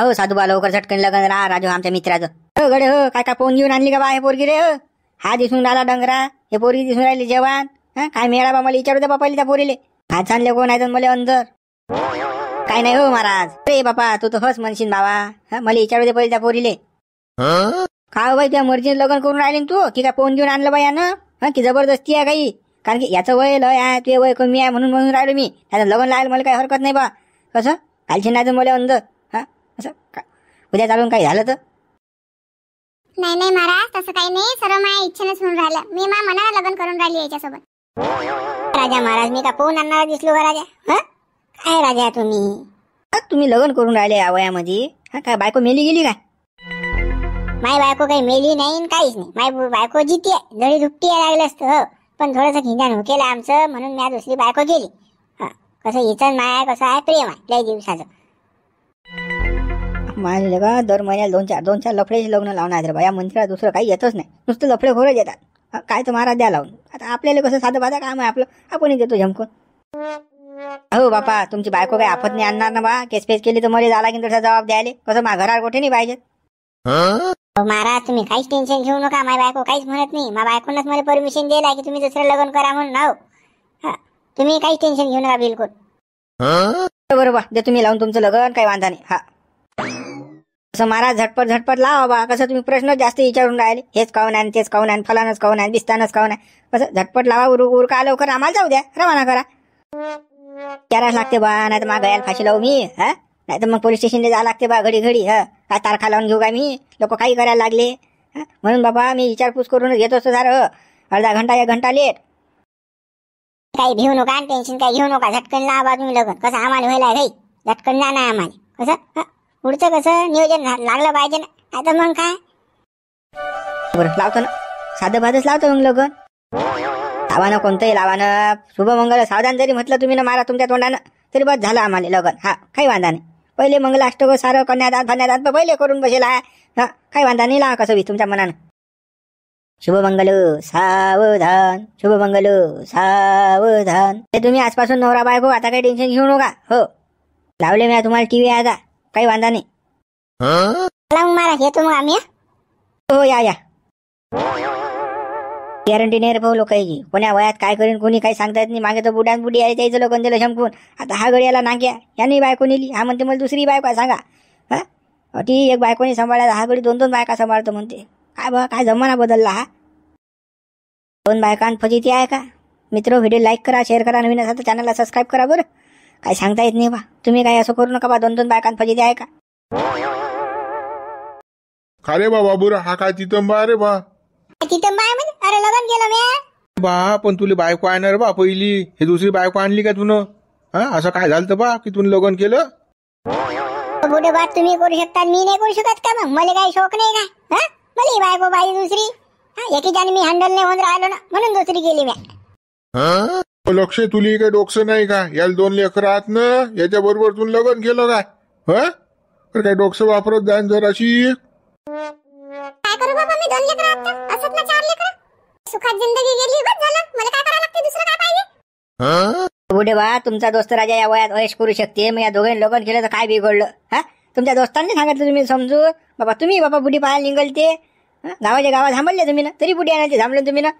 हो साधूबा लवकर झटकन लग्न राहा राजू आमच्या मित्राचं. हो गडे हो काय काय पोहून घेऊन आणली का बा हे पोरगी रे. हो हा दिसून राहिला डंगरा, हे पोरगी दिसून राहिली जवान. काय मिळाला बा मला विचारू द्या बापाली त्या पोरीले. हात आणले कोण आहे मला अंदर. काय नाही हो महाराज. रे बापा तू तर हस म्हणशील बाबा. मला विचारू दे पहिले त्या पोरीले. का बाई त्या मर्जीने लग्न करून राहिले तू की काय पोहून घेऊन आणलं बाई यानं की जबरदस्ती आहे काही. कारण की याचं वय लय आहे तुझे वय कमी आहे म्हणून म्हणून राहिलो मी. त्याचं लग्न लावायला मला काही हरकत नाही बा. कसं कालची नाही तर मला अंदर असं उद्या चालून काही झालं तर. नाही नाही महाराज तसं काही नाही. सर्व माझ्या इच्छेने सुन राहिलं. मी माझ्या मनाला लग्न करून राहिली याच्यासोबत. राजा महाराज मी का पोहून आणणार दिसलो का राजा. काय राजा तुम्ही लग्न करून राहिले या वयामध्ये. काय बायको मेली गेली काय. माय बायको काही मेली नाही काहीच नाही. माय बायको जिती आहे जरी दुपटी लागलं असतं. पण थोडंसं खिंजान हो केलं आमचं म्हणून मी दुसरी बायको केली. कसं हिचं माया कसं आहे प्रेम आहे लय दिवसाचं. माझ्या जगा दर महिन्याला दोन चार लफड्याचे लग्न लावणार रे बाया. मंत्र्याला दुसरं काही येतच नाही. नुसतं लफडे खोरच येतात. काय तर महाराज द्या लावून. आता आपल्याला कसं साधं बाधा काम आहे आपलं आपण देतो झमकून. हो बापा तुमची बायको काही आफत नाही आणणार ना बा. केस पेस केली तर मला झाला की तसा जबाब द्यायला. कसं मा घरावर कुठे नाही पाहिजे. महाराज तुम्ही काहीच टेन्शन घेऊ नका. माझी बायको काहीच म्हणत नाही. माझ्या बायकोनच मला परमिशन दिलं की तुम्ही दुसरं लग्न करा म्हणून. हो तुम्ही काहीच टेन्शन घेऊ नका बिलकुल. बरोबर दे तुम्ही लावून तुमचं लग्न काही वांधा नाही. असं महाराज झटपट लावा बा. कसं तुम्ही प्रश्न जास्त विचारून राहिले. हेच काऊन आहे तेच काऊन आहे फलानच काऊन आहे बिस्तानच काऊन आहे. कसं झटपट लावा उरका लवकर आम्हाला जाऊ द्या रवाना करा. करायला लागते बा नाही तर मग गयाला फाशी लावू मी. नाही तर मग पोलीस स्टेशनला जावं लागते बा घडी काय तारखा लावून घेऊ का मी. लोक काही करायला लागले. म्हणून बाबा मी विचारपूस करून घेतो असतो सारं. अर्धा घंटा 1 घंटा लेट. काही घेऊ नका टेन्शन काही घेऊ नका. झटकन लावा तुम्ही लग्न. कसं आम्हाला व्हायला घाई झटकन जाणार आम्हाला. कसं पुढचं कसं नियोजन लागलं पाहिजे ना. आता मग काय बरं लावतो ना साधं बाधच लावतो मग लग्न. लावानं कोणतंही लावानं शुभमंगल सावधान जरी म्हटलं तुम्ही ना मारा तुमच्या तोंडानं तरी बस झालं आम्हाला लग्न. काही वांधा नाही. पहिले मंगलाष्टक सारं कन्यादान फन्यादान पहिले करून बसेल आहे. काही वांधा नाही लावा कसं तुमच्या मनानं. शुभमंगल सावधान शुभमंगल सावधान. ते तुम्ही आजपासून नवरा बायको आता काही टेन्शन घेऊ नका. हो लावले मी तुम्हाला टीव्ही आता काही वांधा नाही. मग मारा येतो मग आम्ही. हो या गॅरंटी नाही रे भाऊ लोकांची. कोण्या वयात काय करीन कोणी काही सांगता येत नाही. मागे तर बुड्यान बुडी आहे त्याचं लग्न दिलं शंकून. आता हा गड्याला नाग्या यांनी बायको नेली. हा म्हणते मला दुसरी बायको सांगा. ती एक बायकोनी सांभाळायला हा गडी 2 बायका सांभाळतो म्हणते. काय बा काय जमाना बदलला हा. 2 बायकांत फजिती आहे का. मित्र व्हिडिओ लाईक करा शेअर करा. नवीन असा तर चॅनलला सबस्क्राईब करा बरं. काय सांगता येत नाही बा. तुम्ही काय असं करू नका बा. 2 बायकांत फजिती आहे का. का रे बा बाबूरा हा काय तितंबा रे बा. तितंबा आहे म्हणजे अरे लग्न केलं मी बा. पण तुला बायको आहे ना रे बा पहिली. हे दुसरी बायको आणली का तुन. असं काय झालं बा की तुला लग्न केलं. बुडे बात तुम्ही करू शकता मी नाही करू शकत का. मग मला काही शोक नाही का. मला ही बायको पाहिजे दुसरी. एकीच्याने मी हँडल नाही होऊन राहिलो ना म्हणून दुसरी केली मी. लक्ष तुली काय डोकसं नाही का. याला 2 लेकरं आहात ना याच्या बरोबर तू लग्न केलं काय. काय डोकसं वापरत जाईन जराशी. काय करू बाबा मी 2 लेकरं आता असत ना 4 लेकरं. सुखात जिंदगी गेली बस झालं. मला काय करायला लागते दुसरं काय पाहिजे. बुडे बा तुमचा दोस्त राजा या वयात ऐश करू शकते. मग या दोघांनी लग्न केलं तर काय बिघडलं. तुमच्या दोस्तांनी सांगितलं तुम्ही समजू. बाबा तुम्ही बाबा बुडी पाहायला निघलते. गावाच्या गावात थांबले तुम्ही ना तरी बुडी आणायचे थांबले तुम्ही ना.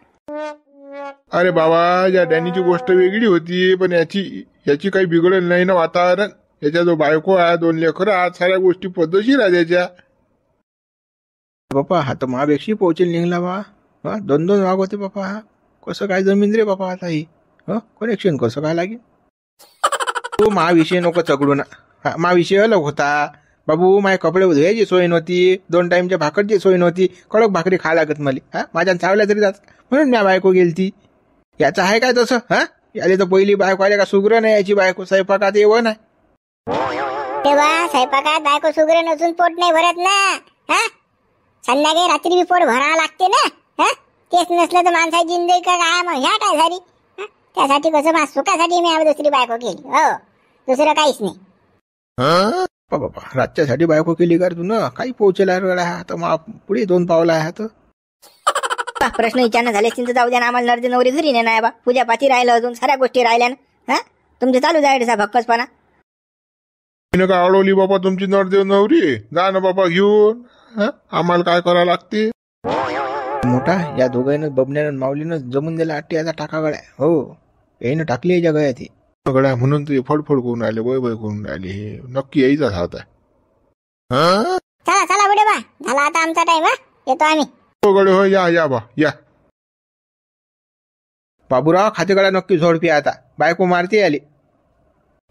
अरे बाबा या डॅनीची गोष्ट वेगळी होती. पण याची काही बिघडलं नाही ना वातावरण. याच्या जो बायको आहे 2 लेकरं आज साऱ्या गोष्टी पद्धतशीर आहे त्याच्या. बापा हा तर महापेक्षी पोहोचेल निघला बा. 2 वाघ होते बापा. हा कसं काय जमीन रे बापा आता ही. कनेक्शन कसं काय लागेल. तू महाविषय नको चगडू ना. महाविषय अलग होता बाबू. माझे कपडे धुवायची सोय नव्हती. 2 टाइमच्या भाकरची सोय नव्हती. कडक भाकरी खा लागत मला. माझ्या चावल्या तरी जात म्हणून मी बायको गेलती. याचं आहे काय तसं. याले तर पहिली बायको आल्या का सुग्र नाही याची बायको स्वयंपाकात येवं नाही. तेव्हा स्वयंपाकात बायको सुग्र नसून पोट नाही भरत ना. संध्याकाळी रात्री बी पोट भरावं लागते ना. तेच नसलं तर माणसाची जिंदगी का काय मग ह्या काय झाली. त्यासाठी कसं सुखासाठी मी दुसरी बायको केली. हो दुसरं काहीच नाही. बाबा रातच्यासाठी बायको केली का तू ना. काही पोहोचेल आता मग पुढे 2 पावलं आहे आता. प्रश्न विचारणं झाले तर जाऊ द्या ना. आम्हाला नरदे नवरी घरी नाही बा. पूजा पाती राहिलं अजून साऱ्या गोष्टी राहिल्या ना. तुमचे चालू जायचं भक्कसपणा. तिने का अडवली बाबा तुमची नरदेव नवरी? जा ना बाबा घेऊन. आम्हाला काय करावं लागते? मोठा या दोघांना बबण्यानं माऊलीनं जमून दिला आट्टी याचा टाका गळ्या. हो यानं टाकली याच्या गळ्यात ती गड्या म्हणून ते फडफड करून राहिले, वय वय करून राहिले. हे नक्की यायचाच हात आहे. चला चला बुडे बा, झाला आता आमचा टाइम. येतो आम्ही. हो गडे हो, या या बा या. बाबूराव खाते गळा नक्की झोडपी आता, बायको मारते आली.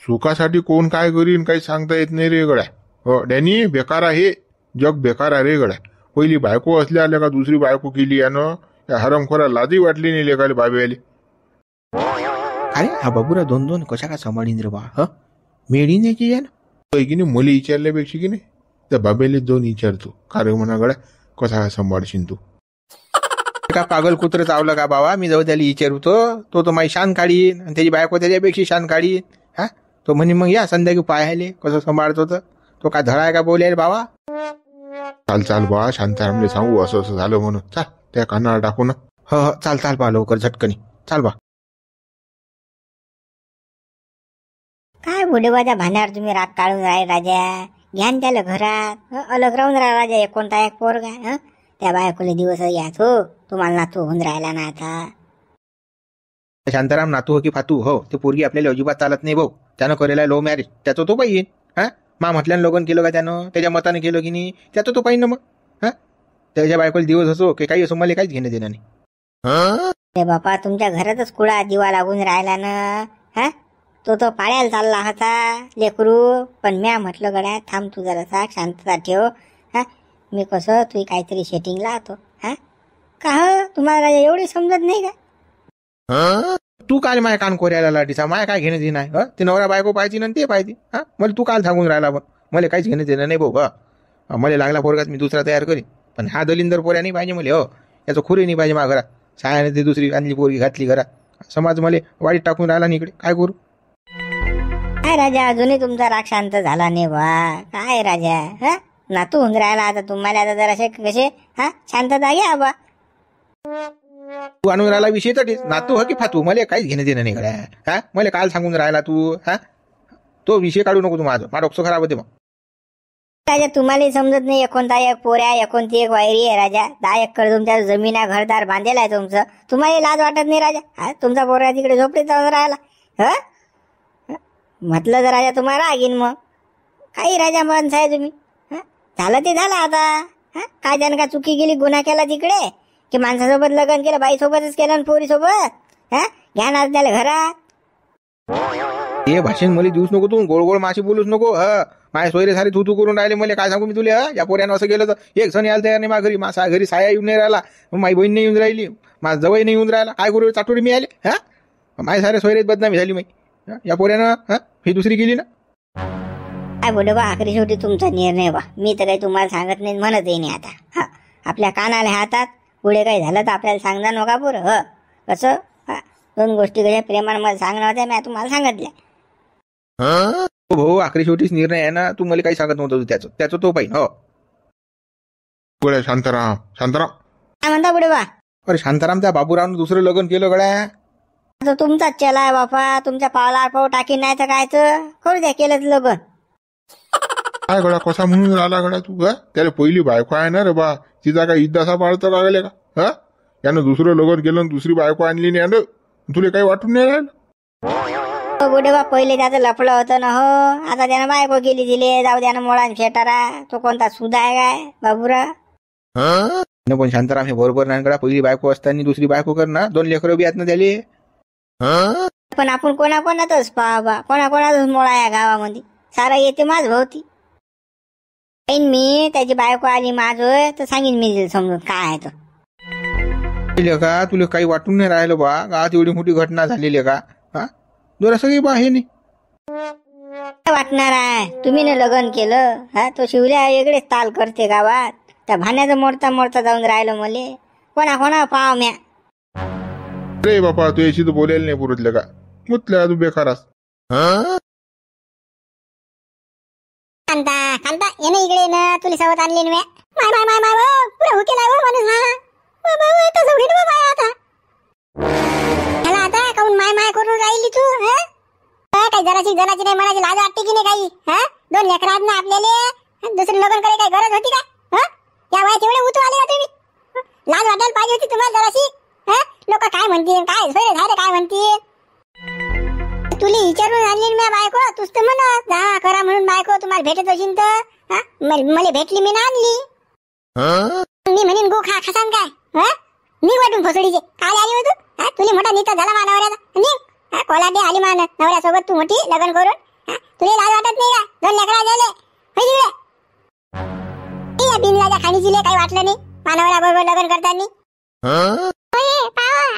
सुखासाठी कोण काय करीन काही सांगता येत नाही रे गड्या. हो डॅनी, बेकार आहे जग, बेकार आहे रे गड्या. पहिली बायको असल्या आल्या का दुसरी बायको केली यानं. या हरमखोरा लाजही वाटली नाही लेखाले बाबे आली. अरे हा बाबूराव दोन दोन कशा का सांभाळीन रे बा. मेळीन याची या ना की नाही, मुली विचारल्यापेक्षा की नाही त्या बाबेले जाऊन विचारतो का रे म्हणा गड्या कसा काय सांभाळशील तू. का पागल कुत्र चावलं का बाबा, मी जाऊ त्याला विचारतो. तो माझी शान काढीन आणि त्याची बायको त्याच्यापेक्षा शान काढीन. तो म्हणे मग या संध्याकाळी पाहायले कसं सांभाळतो. तो काय धडाय का बोलायला बाबा. चाल चाल बा, शांतारामले सांगू असं असं झालं म्हणून. चाल त्या कानाला टाकू ना. हो चाल चाल बा लवकर झटकनी चाल बा. काय बुडेबाच्या भाण्यावर तुम्ही राग काढून राहिले राजा. घ्यान त्याला घरात. अलग राहून राहा राजा. एक कोणता एक पोरगा. त्या बायकोले दिवस यात हो. तुम्हाला नातू होऊन राहिला ना आता. शांताराम नातू हो की फातू हो, ते पोरगी आपल्याला अजिबात चालत नाही भाऊ. त्यानं करेला लो मॅरेज, त्याचं तो पाहिजे. मा म्हटल्यानं लग्न केलं का त्यानं, त्याच्या मताने केलं की नाही, त्याचं तो पाहिजे ना मग. त्याच्या बायकोला दिवस असो की काही असो, मला काहीच घेणं देणं नाही. रे बापा, तुमच्या घरातच कुळा दिवा लागून राहिला ना. तो पाळ्याला चालला होता लेकरू. पण म्या म्हटलं गड्या थांब तू जरासा शांतता ठेव. मी कसं तू काहीतरी सेटिंग लावतो. का तुम्हाला एवढी समजत नाही का? तू काल माय कान कोऱ्याला लाटीचा, माय काय घेणं देणं आहे. ते नवरा बायको पाहिजे ना ते पाहिजे. मला तू काल सांगून राहिला, पण मला काहीच घेणं देणं नाही भाऊ. मला लागला पोरगात मी दुसरा तयार करीन, पण हा दलिंदर पोऱ्या नाही पाहिजे मला. याचं खुरी नाही पाहिजे माझ्या घरात. सायाने ते दुसरी आणली पोरगी घातली घरात. समाज मला वाईट टाकून राहिला नाही इकडे, काय करू. काय राजा, अजूनही तुमचा राग शांत झाला नाही बा. काय राजा, नातू होऊन राहिला आता तुम्हाला. आता जरासे कसे शांतता घ्या बा. तू आणून राहिला विषय तटीच नातू हो की फातू, मला काहीच घेणं देणं नाही गड्या. मला काल सांगून राहिला तू. तो विषय काढू नको तू. माझं डोकं खराब होते मग. राजा तुम्हालाही समजत नाही. एकोणता एक पोऱ्या, एकोणती एक वायरी आहे राजा. 10 एकर तुमच्या जमीन घरदार बांधलेला आहे तुमचं. तुम्हाला लाज वाटत नाही राजा. तुमचा पोरगा तिकडे झोपडीत जाऊन राहिला. म्हटलं तर राजा तुम्हाला रागीन मग. काही राजा माणसं आहे तुम्ही. झालं ते झालं आता. काय त्यानं का चुकी केली, गुन्हा केला तिकडे की माणसासोबत लग्न केलं, बाईसोबतच केलं आणि पोरीसोबत. घ्या ना त्याला घरात. हे भाषण मला देऊच नको तू. गोळ गोळ माशी बोलूच नको. माझ्या सोयरे सारे तू करून राहिले. मला काय सांगू मी तुला. या पोऱ्यानं असं केलं तर एक सण यायला तयार नाही माझ्या घरी. माझ्या घरी साया येऊन नाही राहिला, माझी बहीण नाही येऊन राहिली, माझा जवळ नाही येऊन राहिला. काय करू, चाटोडी मी आले. माझ्या सारे सोयरेच बदनामी झाली माही. या पोऱ्यानं ही दुसरी गेली ना. काय बोले बा, आखरी शेवटी तुमचा निर्णय बा. मी तर काही तुम्हाला सांगत नाही, म्हणतही नाही आता. आपल्या कानाला हातात. पुढे काही झालं तर आपल्याला सांगणार नका पुरं. कसं 2 गोष्टी कशा प्रेमानं मला सांगणार होत्या, मी तुम्हाला सांगितल्या. भाऊ आखरी शेवटीच निर्णय आहे ना. तू मला काही सांगत नव्हतं. त्याचं तो पाहिजे. गड्या शांताराम, शांताराम काय म्हणता पुढे बा. अरे शांताराम, त्या बाबूरावनं दुसरं लग्न केलं गड्या. आता तुमचाच चला आहे बापा. तुमच्या पावला पाव टाकीन नाही तर काय तर करू द्या, केलं लग्न. काय गड्या कसा म्हणून राहिला गड्या तू. त्याला पहिली बायको आहे ना रे बा. तिचा काय इद्दासा पाळता लागले का. यानं दुसरं लग्न केलं आणि दुसरी बायको आणली नाही यानं. तुला काही वाटून नाही राहिलं. बुडे बा, पहिले त्याचं लफडं होतं ना हो. आता त्यानं बायको केली दिले. जाऊ द्या ना मोळा फेटारा. तो कोणता सुधा आहे काय बाबूरा. पण शांताराम हे बरोबर नाही गड्या. पहिली बायको असताना दुसरी बायको कर ना. 2 लेकरं बी आहेत ना त्याले. पण आपण कोणाकोणातच पहा बा. कोणाकोणातच मोळा या गावामध्ये. सारा येते माझ भोवती. मी त्याची बायको आली माझ होय तर सांगेन मी समजून काय आहे तो. का तुला काही वाटून नाही राहिलं बा. गावात एवढी मोठी घटना झालेली का. जरा सगळी बा हे नाही काय वाटणार आहे. तुम्ही न लग्न केलं. तो शिवल्या वेगळेच ताल करते गावात. त्या भाण्याचं मोडता मोडता जाऊन राहिलो मले. कोणा पाव म्या. रे बापा, तू याशी तर बोलायला नाही पुरतलं का. मुतल्या तू बेकारास. कांता कांता ये ना इकडे ना. तुला सवत आणली ना. माय माय माय माय पुरा हो केला माणूस. आता ह्याला आता काऊन माय माय करून राहिली तू. काय जराची नाही म्हणायची लाज वाटते की नाही काही. 2 लेकरं आहेत ना आपल्याला. दुसरं लग्न करायची काय गरज होती का? या वयात एवढे उतू आले का तुम्ही? लाज वाटायला पाहिजे होती तुम्हाला जराशी. लोक काय म्हणतील, काय सोय झाले काय म्हणतील. तुला विचारून आणली मी बायको, तूच तर म्हणत जा करा म्हणून बायको तुम्हाला भेटत असेल तर. मला भेटली मी ना आणली. मी म्हणेन गो खा खासान काय. मी वाटून फसडीचे काय आली हो तू. तुला मोठा नेता झाला मानवऱ्याचा निघ. कोलाटे आली मान नवऱ्यासोबत तू मोठी लग्न करून. तुला लाज वाटत नाही का? 2 लेकरा झाले या बिनलाच्या खाणीची काही वाटलं नाही मानवऱ्या बरोबर लग्न करताना.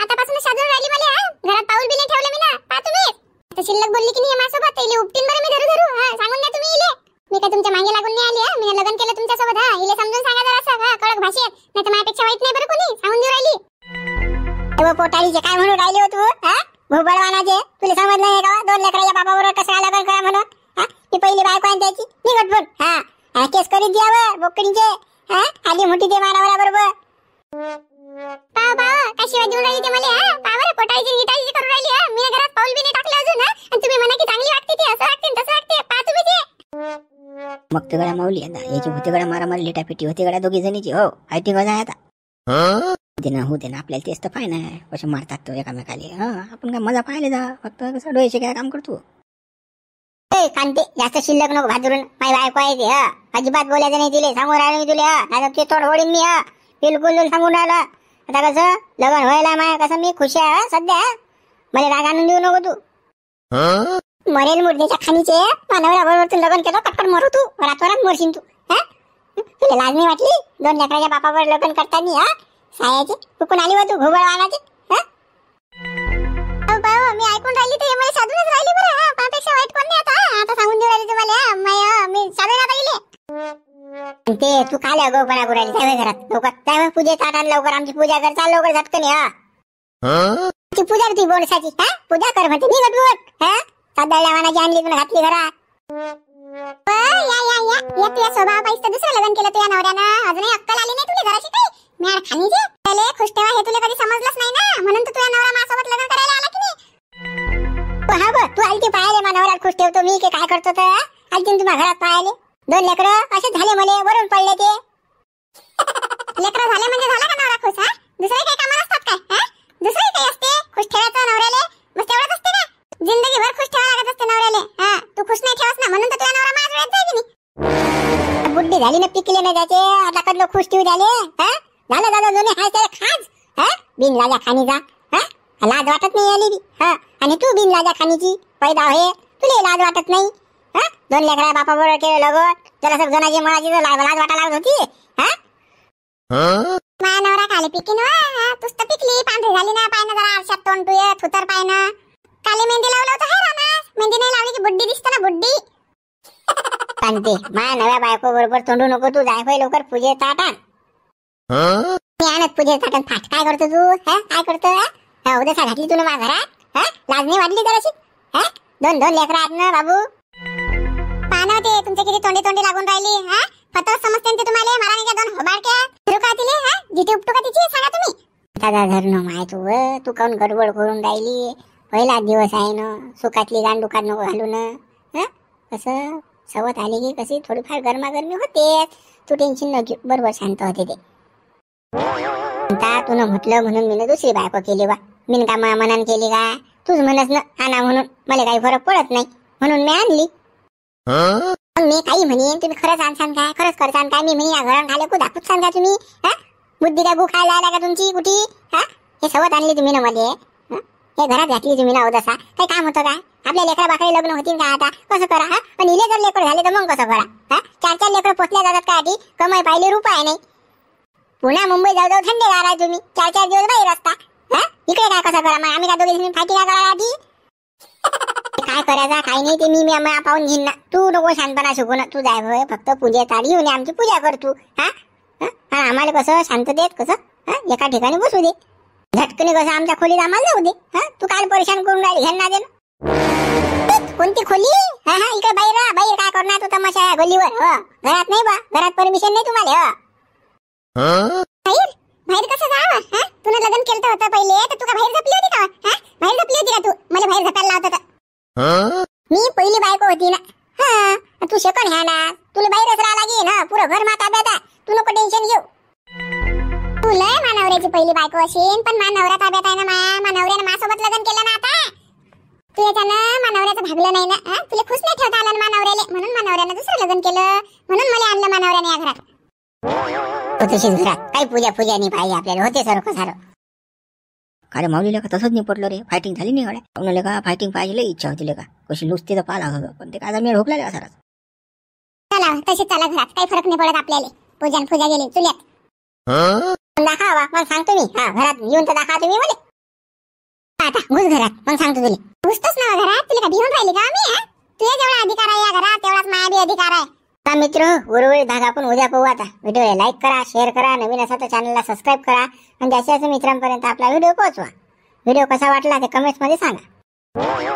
आतापासून साजून राहिली मला. घरात पाऊल बी नाही ठेवलं मी ना. पा तुम्ही शिल्लक बोलली की नाही माझ्यासोबत इले उपटीन बरं मी धरू सांगून द्या तुम्ही इले. मी काय तुमच्या मागे लागून नाही आली. मी लग्न केलं तुमच्यासोबत. इले समजून सांगा जरा असं कडक भाषेत, नाही तर माझ्यापेक्षा वाईट नाही बरं कोणी. सांगून देऊ राहिली. पोटाळीचे काय म्हणून राहिले हो तू. भोबळवानाचे तुला समजलं नाही का? 2 लेकराच्या बापाबरोबर कसं काय लग्न करा म्हणून. ती पहिली बायको आहे त्याची निघट पण केस करीत द्यावं बोकडीचे. आली मोठी ते मानवऱ्या बरोबर. पाव काय शिवाय देऊन राहिली ते मला. पावर पोटाळीची गिटाळीची करून राहिली. मी घरात पाऊल बी नाही टाकलं अजून. आणि तुम्ही म्हणा की चांगली वाटते ती, असं वाटते तसं वाटते. पा तुम्ही ते मग ते गड्या माऊली आता याची होते गड्या मारामारी लिटापिटी होते गड्या दोघी जणीची. हो फायटिंग आहे आता. ते ना होते ना आपल्याला तेच तर पाय नाही कसे मारतात तो एकामेकाले. आपण काय मजा पाहिले जा. फक्त कसं डोळ्याचे काय काम करतो. कांते जास्त शिल्लक नको भाजरून. माझी बायको आहे ते. अजिबात बोलायचं नाही तिले. सांगून राहिलो मी तुले. नाही ते तोड ओढीन मी. बिलकुल सांगून राहिलो. आता कसं लग्न व्हायला माय कसं मी खुश आहे सध्या. मला राग आणून देऊ नको तू. मरेल मुर्द्याच्या खाणीचे मानवऱ्या बरोबर तू लग्न केलं पटकन मरू तू. रातोरात मरशील तू. तुला लाज नाही वाटली 2 लेकराच्या बापावर लग्न करताना. सायाचे कुकून आली व तू घुबळवानाचे. मी ऐकून राहिली तर मला साधूनच राहिली बरं. पापेक्षा वाईट कोण नाही आता. आता सांगून देऊ राहिली तुम्हाला. मी साधून आता गेले. ते तू काल अगोपणा करू राहिली त्यावेळी घरात लवकर. त्यावेळी पूजेत आठ लवकर आमची पूजा कर. चाल लवकर झटकन ती पूजा ती बोनसाची. पूजा कर म्हणते निघट बुट. साधाळल्या वानाची आणली तुला घातली घरात. या तुझ्या स्वभाव पाहिजे तर दुसरं लग्न केलं तुझ्या नवऱ्यानं. अजूनही अक्कल आली नाही तुला जराशी काही. मी खाणीचे त्याला खुश ठेवा हे तुला कधी समजलंच नाही ना. म्हणून तू तुझ्या नवरा माझ्यासोबत लग्न करायला आला की नाही. तू आलती पाहायले नवऱ्यात खुश ठेवतो मी की काय करतो तर. आलती तुम्हा घरात पाहायले 2 लेकरं असे झाले मले वरून पडले ते. लेकरं झाले म्हणजे झाला का नवरा खुश. दुसरे काही कामं असतात काय. दुसरे काही असते खुश ठेवायचं नवऱ्याले. बस तेवढंच असते का. जिंदगीभर खुश ठेवा लागत असते नवऱ्याले. तू खुश नाही ठेवस ना म्हणून तर तुझ्या नवरा माझ्या वेळेत जाय की नाही. बुड्डी झाली ना पिकले ना त्याचे. आता कडलं खुश ठेवू झाले. झालं दादा दोन्ही हाय त्याला खाज. बिन लाजा खाणी जा. लाज वाटत नाही आली बी. आणि तू बिन लाजा खाणीची पैदा आहे. तुला लाज वाटत नाही. 2 लेकरा बापा बरोबर केलं लगन. त्याला सब जणाची मनाची लाज वाटा लागत होती. माझ्या नवरा काले पिकी ना. तूच तर पिकली पांढरी झाली ना. पाय ना जरा आरशात तोंड तू थुतर पाय ना. काली मेहंदी लावलं होतं हाय रामा. मेहंदी नाही लावली की बुड्डी दिसत ना बुड्डी. कांते माझ्या नव्या बायको बरोबर तोंडू नको तू. जाय लवकर पूजे ताटान. मी आणत पूजे ताटान फाट. काय करतो तू. काय करतो. उद्या घातली तू ना माझ्या घरात. लाज नाही वाटली जराशी. 2 लेकरं आहेत ना बाबू. पाहणं ते तुमचे किती तोंडी तोंडी लागून राहिली. फक्त समजते ते तुम्हाला. मला नाही का 2 होबाडक्या फिरू का तिले. जिथे उपटू का तिची सांगा तुम्ही. दादा धरणं माय तू काऊन गडबड करून राहिली. पहिला दिवस आहे ना. सुखातली गांड दुखात नको घालू ना. कसं सवत आली की कशी थोडीफार गरमागरमी होते. तू टेन्शन नको. बरोबर शांत होते ते. तुला म्हटलं म्हणून मी दुसरी बायको केली बा. मी का मनान केली का. तूच म्हणस ना आणा म्हणून. मला काही फरक पडत नाही म्हणून मी आणली. मी काही म्हणेन तुम्ही खरंच आणसान काय. खरंच करसान काय. मी म्हणे या घरात खाले खूप दाखवसान का तुम्ही. बुद्धी काय गु खायला आला का तुमची कुठे. हे सवत आणली तुम्ही ना मध्ये. हे घरात घातली तुम्ही ना उदसा. काही काम होतं काय. आपल्या लेकरा बाकडे लग्न होतील का आता. कसं करा. पण इले जर लेकर झाले तर मग कसं करा. 4 लेकर पोचल्या जातात का आधी. कमाई पाहिली रुपये नाही. पुन्हा मुंबई जाऊ थंडेगार आहे तुम्ही. 4 दिवस बाहेर असता. इकडे काय कसं करा. मग आम्ही का दोघे फायटी का करा आधी. काय करायचा काही नाही ते मी पाहून घेईन ना. तू नको शांतपणा शिकू ना. तू जाय भाई फक्त पूजेत आली येऊन आमची पूजा कर तू. आम्हाला कसं शांततेत कसं एका ठिकाणी बसू दे. झटकने कसं आमच्या खोलीत आम्हाला जाऊ दे. तू काल परेशान करून राहिली घ्या ना दे ना. कोणती खोली. इकडे बाहेर बाहेर काय करणार तू तमाशा गल्लीवर. घरात नाही बा. घरात परमिशन नाही तुम्हाला. बाहेर बाहेर कसं जावं. तुला लग्न केलं होतं पहिले तर तुला बाहेर झपली होती का. बाहेर झपली होती का तू. मला बाहेर झपायला लावत होता. मी पहिली बायको होती ना. तू सेकंड हँड आहे, तुला बाहेरच राहा लागेल ना, पुरं घर मा ताब्यात आहे, तू नको टेन्शन घेऊ. तू लय मानवऱ्याची पहिली बायको असेल, पण मानवऱ्या ताब्यात आहे ना, मानवऱ्यानं माझ्यासोबत लग्न केलं ना. आता तू याच्यानं मानवऱ्याचं भागलं नाही ना, तुला खुश नाही ठेवता आलं ना मानवऱ्याला, म्हणून मानवऱ्यानं दुसरं लग्न केलं, म्हणून मला आणलं मानवऱ्याने या घरात. होतेशीच घरात काही पूजा नाही पाहिजे आपल्याला, होते सारखं सारं. अरे माऊलीला का तसंच नाही पटलं रे, फायटिंग झाली नाही गड्या. पाहुण्याला का फायटिंग पाहिजे लई इच्छा होती का, कशी नुसती तर पाला होतं, पण ते काय मी ढोकला का सारा. चला तसे चला घरात, काही फरक नाही पडत आपल्याला. पूजा गेली चुल्यात दाखवा, मग सांगतो मी. घरात येऊन तर दाखवा तुम्ही मला. आता घुस घरात, मग सांगतो तुला. घुसतोच ना घरात, तुला का भिवून राहिली का मी? तुझ्या जेवढा अधिकार आहे या घरात, तेवढाच माझा बी अधिकार आहे. मित्र, उर्वरित भाग आपण उद्या पाहू. आता व्हिडिओला लाईक करा, शेअर करा, नवीन असा तर चॅनलला सबस्क्राईब करा आणि जास्तीत जास्त मित्रांपर्यंत आपला व्हिडिओ पोहोचवा. व्हिडिओ कसा वाटला ते कमेंट्स मध्ये सांगा.